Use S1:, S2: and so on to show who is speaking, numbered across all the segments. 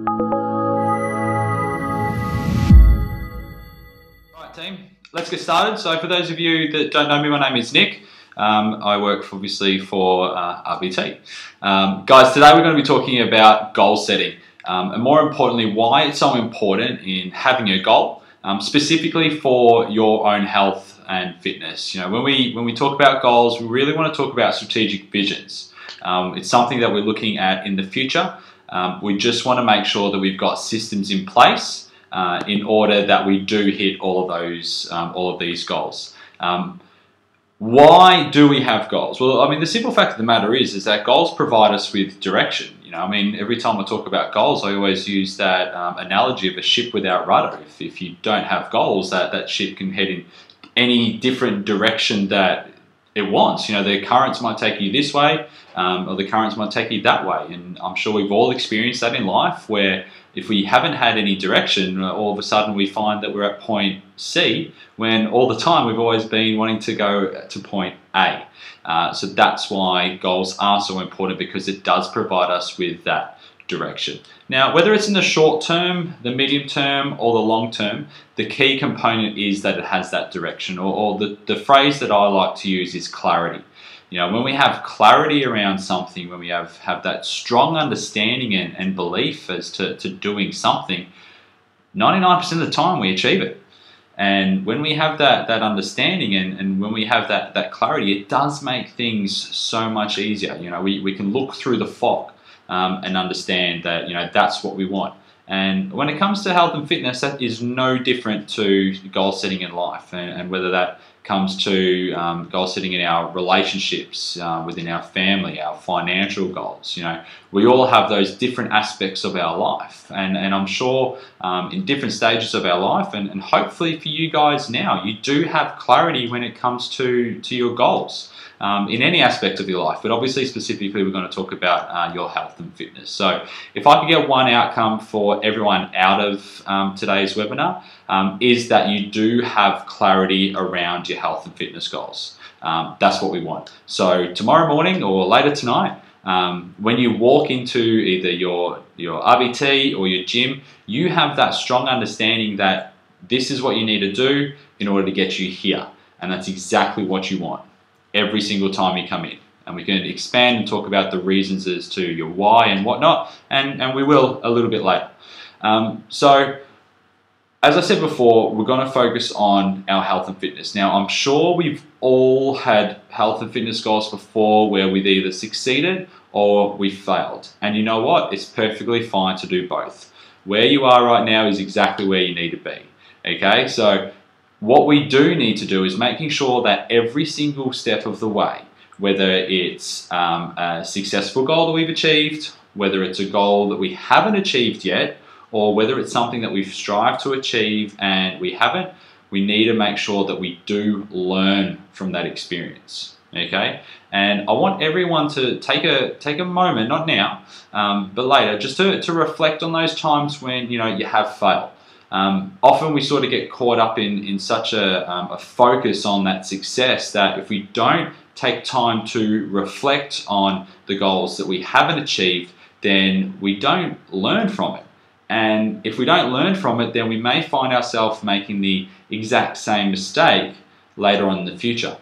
S1: Right, team, let's get started. So for those of you that don't know me, my name is Nick. I work obviously for RBT. Guys, today we're going to be talking about goal setting, and more importantly, why it's so important in having a goal, specifically for your own health and fitness. You know, when we talk about goals, we really want to talk about strategic visions. It's something that we're looking at in the future. We just want to make sure that we've got systems in place in order that we do hit all of these goals. Why do we have goals? Well, I mean, the simple fact of the matter is that goals provide us with direction. You know, I mean, every time I talk about goals, I always use that analogy of a ship without rudder. If you don't have goals, that ship can head in any different direction that it wants. You know, the currents might take you this way, or the currents might take you that way. And I'm sure we've all experienced that in life, where if we haven't had any direction, all of a sudden we find that we're at point C, when all the time we've always been wanting to go to point A. So that's why goals are so important, because it does provide us with that direction. Now, whether it's in the short term, the medium term, or the long term, the key component is that it has that direction, or the phrase that I like to use is clarity. You know, when we have clarity around something, when we have that strong understanding and belief as to doing something, 99% of the time we achieve it. And when we have that understanding and when we have that clarity, it does make things so much easier. You know, we can look through the fog and understand that, you know, that's what we want. And when it comes to health and fitness, that is no different to goal setting in life, and whether that comes to goal setting in our relationships, within our family, our financial goals. You know, we all have those different aspects of our life, and I'm sure in different stages of our life, and hopefully for you guys now, you do have clarity when it comes to your goals. In any aspect of your life, but obviously specifically we're going to talk about your health and fitness. So if I could get one outcome for everyone out of today's webinar, is that you do have clarity around your health and fitness goals. That's what we want. So tomorrow morning or later tonight, when you walk into either your RBT or your gym, you have that strong understanding that this is what you need to do in order to get you here, and that's exactly what you want every single time you come in. And we can expand and talk about the reasons as to your why and whatnot, and we will a little bit later. So, as I said before, we're going to focus on our health and fitness. Now, I'm sure we've all had health and fitness goals before where we've either succeeded or we failed. And you know what? It's perfectly fine to do both. Where you are right now is exactly where you need to be. Okay, so what we do need to do is making sure that every single step of the way, whether it's a successful goal that we've achieved, whether it's a goal that we haven't achieved yet, or whether it's something that we've strived to achieve and we haven't, we need to make sure that we do learn from that experience. Okay, and I want everyone to take a moment, not now, but later, just to reflect on those times when you have failed. Often we sort of get caught up in such a focus on that success that if we don't take time to reflect on the goals that we haven't achieved, then we don't learn from it. And if we don't learn from it, then we may find ourselves making the exact same mistake later on in the future.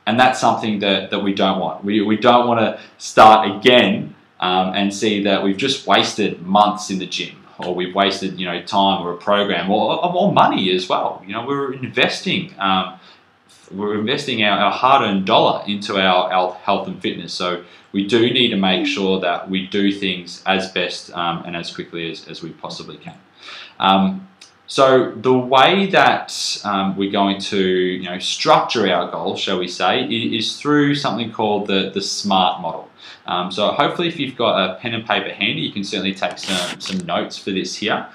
S1: And that's something that we don't want. We don't want to start again and see that we've just wasted months in the gym, or we've wasted time or a program or money as well. We're investing our hard-earned dollar into our health and fitness. So we do need to make sure that we do things as best and as quickly as we possibly can. So the way that we're going to structure our goals, shall we say, is through something called the SMART model. So hopefully if you've got a pen and paper handy, you can certainly take some notes for this here,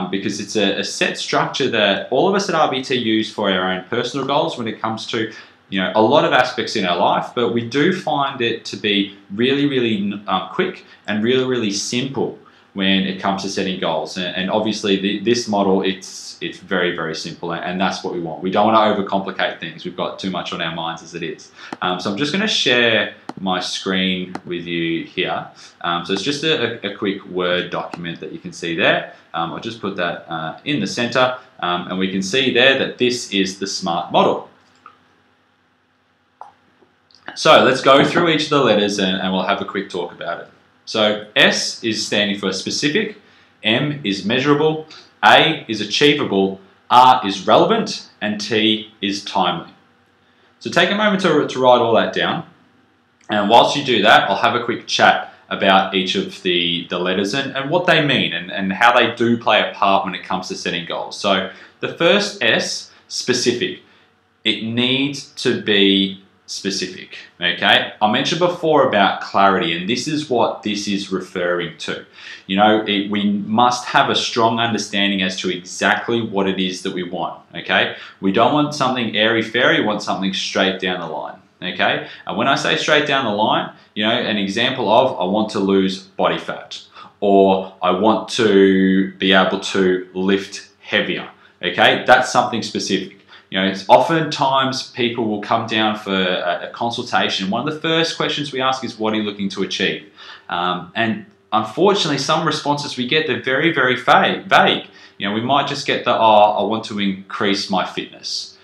S1: because it's a set structure that all of us at RBT use for our own personal goals when it comes to a lot of aspects in our life, but we do find it to be really, really quick and really, really simple when it comes to setting goals. And obviously this model, it's very, very simple, and that's what we want. We don't want to overcomplicate things. We've got too much on our minds as it is. So I'm just going to share my screen with you here. So it's just a quick Word document that you can see there. I'll just put that in the center, and we can see there that this is the SMART model. So let's go through each of the letters and we'll have a quick talk about it. So S is standing for specific, M is measurable, A is achievable, R is relevant, and T is timely. So take a moment to write all that down. And whilst you do that, I'll have a quick chat about each of the letters and what they mean and how they do play a part when it comes to setting goals. So the first S, specific. It needs to be specific, okay? I mentioned before about clarity, and this is what this is referring to. You know, we must have a strong understanding as to exactly what it is that we want, okay? We don't want something airy-fairy, we want something straight down the line, okay? And when I say straight down the line, you know, an example of I want to lose body fat, or I want to be able to lift heavier, okay? That's something specific. You know, it's oftentimes people will come down for a consultation. One of the first questions we ask is, what are you looking to achieve? And unfortunately, some responses we get, they're very, very vague. You know, we might just get the, oh, I want to increase my fitness.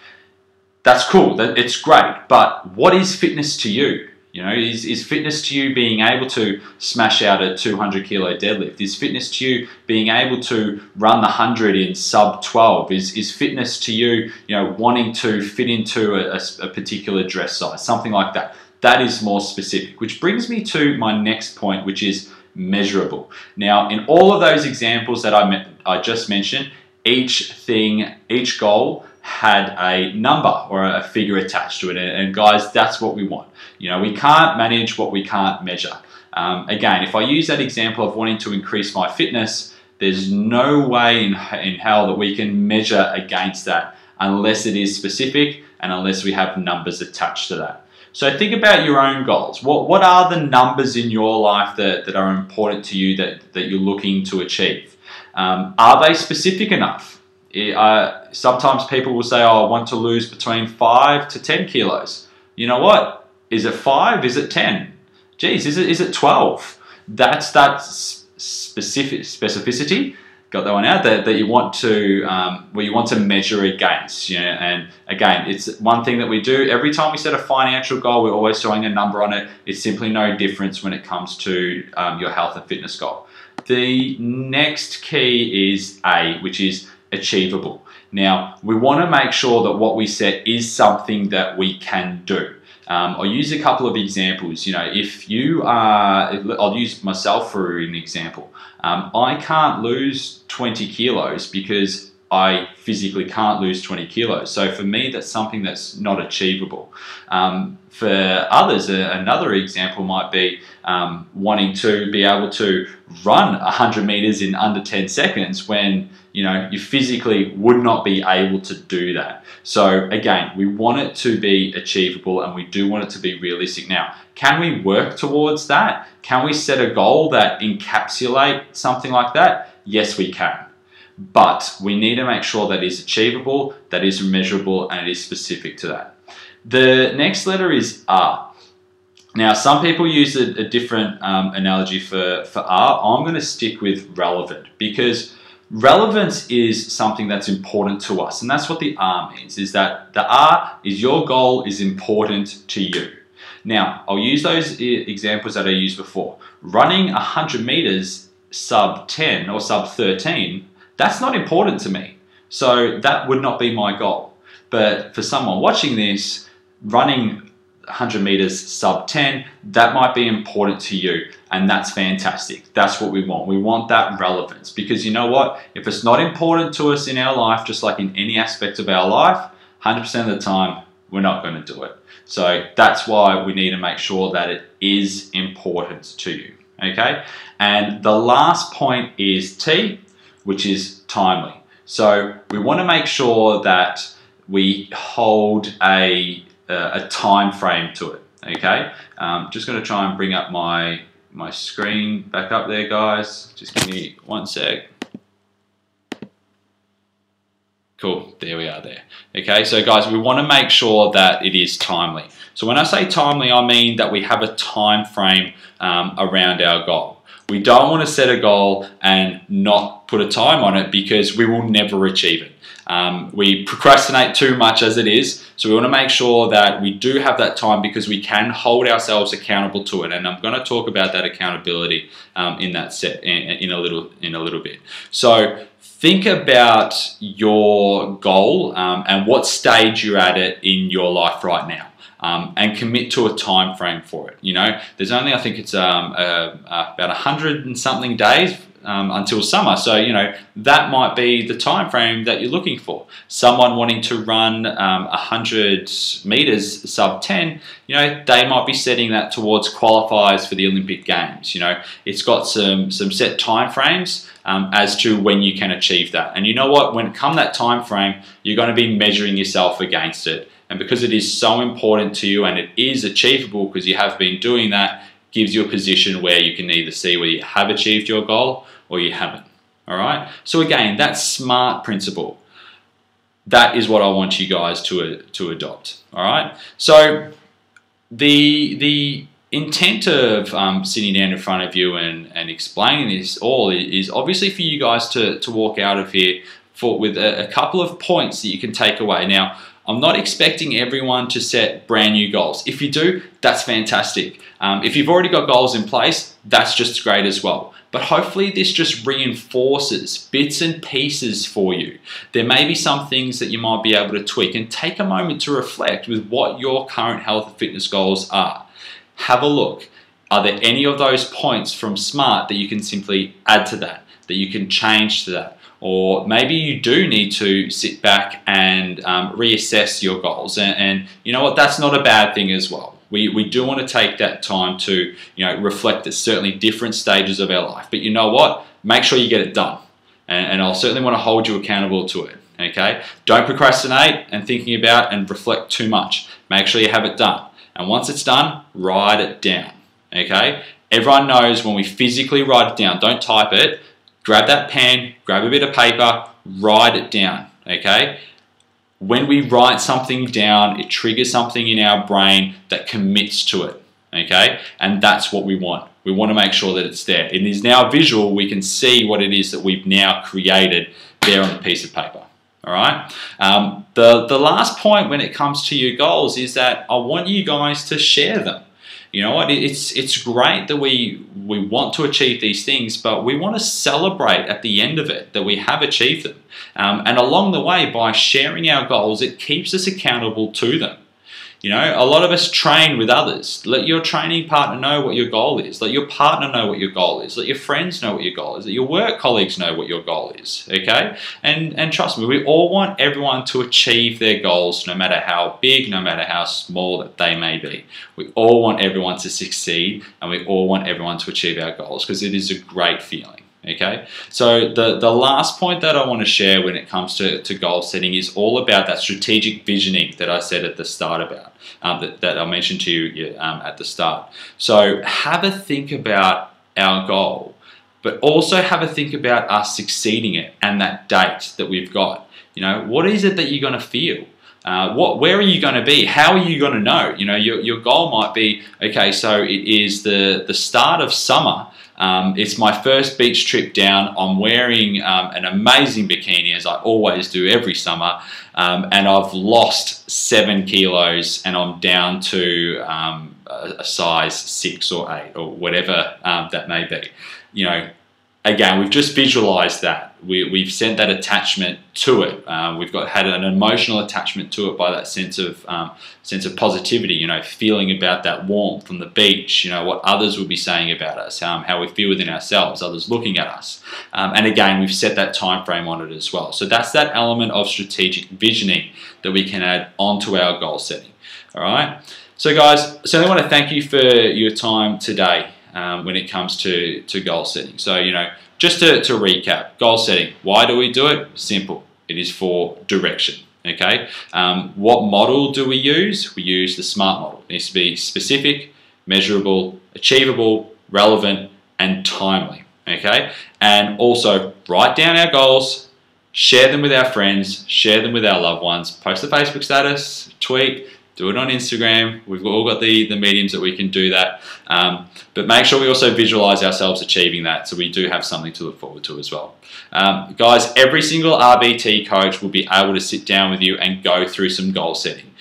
S1: That's cool, it's great, but what is fitness to you? You know, is fitness to you being able to smash out a 200 kilo deadlift? Is fitness to you being able to run the 100 in sub 12? Is fitness to you, you know, wanting to fit into a particular dress size, something like that? That is more specific, which brings me to my next point, which is measurable. Now, in all of those examples that I just mentioned, each goal had a number or a figure attached to it, and guys, that's what we want. You know, we can't manage what we can't measure. Again, if I use that example of wanting to increase my fitness, there's no way in hell that we can measure against that unless it is specific and unless we have numbers attached to that. So think about your own goals. What are the numbers in your life that are important to you that you're looking to achieve? Are they specific enough? Sometimes people will say, oh, I want to lose between 5 to 10 kilos. You know what? Is it 5? Is it 10? Geez, is it 12? That's that specificity. Got that one out that you want to where you want to measure against. You know, and again, it's one thing that we do every time we set a financial goal. We're always throwing a number on it. It's simply no difference when it comes to your health and fitness goal. The next key is A, which is achievable. Now, we want to make sure that what we set is something that we can do. I'll use a couple of examples. You know, if you are, I'll use myself for an example. I can't lose 20 kilos because I physically can't lose 20 kilos. So for me, that's something that's not achievable. For others, another example might be wanting to be able to run 100 meters in under 10 seconds when, you know, you physically would not be able to do that. So again, we want it to be achievable and we do want it to be realistic. Now, can we work towards that? Can we set a goal that encapsulates something like that? Yes, we can. But we need to make sure that is achievable, that is measurable, and it is specific to that. The next letter is R. Now, some people use a different analogy for R. I'm going to stick with relevant because relevance is something that's important to us, and that's what the R means, is that the R is your goal is important to you. Now, I'll use those examples that I used before. Running 100 meters sub 10 or sub 13, that's not important to me. So that would not be my goal. But for someone watching this, running 100 meters sub 10, that might be important to you, and that's fantastic. That's what we want. We want that relevance, because you know what? If it's not important to us in our life, just like in any aspect of our life, 100% of the time, we're not going to do it. So that's why we need to make sure that it is important to you, okay? And the last point is T, which is timely. So we want to make sure that we hold a time frame to it, okay? Just going to try and bring up my my screen back up there, guys. Just give me 1 sec. Cool, there we are there. Okay, so guys, we want to make sure that it is timely. So when I say timely, I mean that we have a time frame around our goal. We don't want to set a goal and not put a time on it because we will never achieve it. We procrastinate too much as it is, so we want to make sure that we do have that time because we can hold ourselves accountable to it. And I'm going to talk about that accountability in that set in a little bit. So think about your goal and what stage you're at it in your life right now. And commit to a time frame for it. You know, there's only, I think it's about 100 and something days until summer. So, you know, that might be the time frame that you're looking for. Someone wanting to run 100 meters sub 10, you know, they might be setting that towards qualifiers for the Olympic Games. You know, it's got some set time frames as to when you can achieve that. And you know what, when it comes that time frame, you're going to be measuring yourself against it. And because it is so important to you and it is achievable because you have been doing that, gives you a position where you can either see whether you have achieved your goal or you haven't. All right. So again, that SMART principle, that is what I want you guys to adopt. All right. So the intent of sitting down in front of you and explaining this all is obviously for you guys to walk out of here with a couple of points that you can take away. Now, I'm not expecting everyone to set brand new goals. If you do, that's fantastic. If you've already got goals in place, that's just great as well. But hopefully this just reinforces bits and pieces for you. There may be some things that you might be able to tweak and take a moment to reflect with what your current health and fitness goals are. Have a look. Are there any of those points from SMART that you can simply add to that you can change to that? Or maybe you do need to sit back and reassess your goals. And you know what, that's not a bad thing as well. We do want to take that time to, you know, reflect at certainly different stages of our life. But you know what, make sure you get it done. And I'll certainly want to hold you accountable to it. Okay, don't procrastinate and thinking about and reflect too much. Make sure you have it done. And once it's done, write it down. Okay, everyone knows when we physically write it down, don't type it. Grab that pen, grab a bit of paper, write it down, okay? When we write something down, it triggers something in our brain that commits to it, okay? And that's what we want. We want to make sure that it's there. It is now visual. We can see what it is that we've now created there on the piece of paper, all right? The last point when it comes to your goals is that I want you guys to share them. You know what, it's great that we want to achieve these things, but we want to celebrate at the end of it that we have achieved them. And along the way, by sharing our goals, it keeps us accountable to them. You know, a lot of us train with others. Let your training partner know what your goal is. Let your partner know what your goal is. Let your friends know what your goal is. Let your work colleagues know what your goal is, okay? And trust me, we all want everyone to achieve their goals, no matter how big, no matter how small that they may be. We all want everyone to succeed, and we all want everyone to achieve our goals because it is a great feeling. Okay, so the last point that I want to share when it comes to goal setting is all about that strategic visioning that I said at the start about, that I mentioned to you at the start. So have a think about our goal, but also have a think about us succeeding it and that date that we've got. You know, what is it that you're going to feel? Where are you going to be? How are you going to know? You know, your goal might be, okay, so it is the start of summer. It's my first beach trip down. I'm wearing an amazing bikini, as I always do every summer, and I've lost 7 kilos and I'm down to a size 6 or 8 or whatever that may be. You know, again, we've just visualized that. We've sent that attachment to it. We've had an emotional attachment to it by that sense of positivity, you know, feeling about that warmth from the beach, you know, what others will be saying about us, how we feel within ourselves, others looking at us. And again, we've set that time frame on it as well. So that's that element of strategic visioning that we can add onto our goal setting. All right. So guys, so I want to thank you for your time today. When it comes to goal setting. So, you know, just to recap, goal setting, why do we do it? Simple. It is for direction, okay? What model do we use? We use the SMART model. It needs to be specific, measurable, achievable, relevant, and timely. Okay? And also write down our goals, share them with our friends, share them with our loved ones, post a Facebook status, tweet, do it on Instagram. We've all got the mediums that we can do that. But make sure we also visualize ourselves achieving that, so we do have something to look forward to as well. Guys, every single RBT coach will be able to sit down with you and go through some goal setting.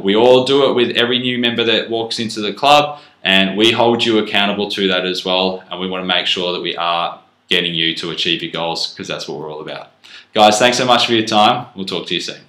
S1: We all do it with every new member that walks into the club, and we hold you accountable to that as well. And we want to make sure that we are getting you to achieve your goals, because that's what we're all about. Guys, thanks so much for your time. We'll talk to you soon.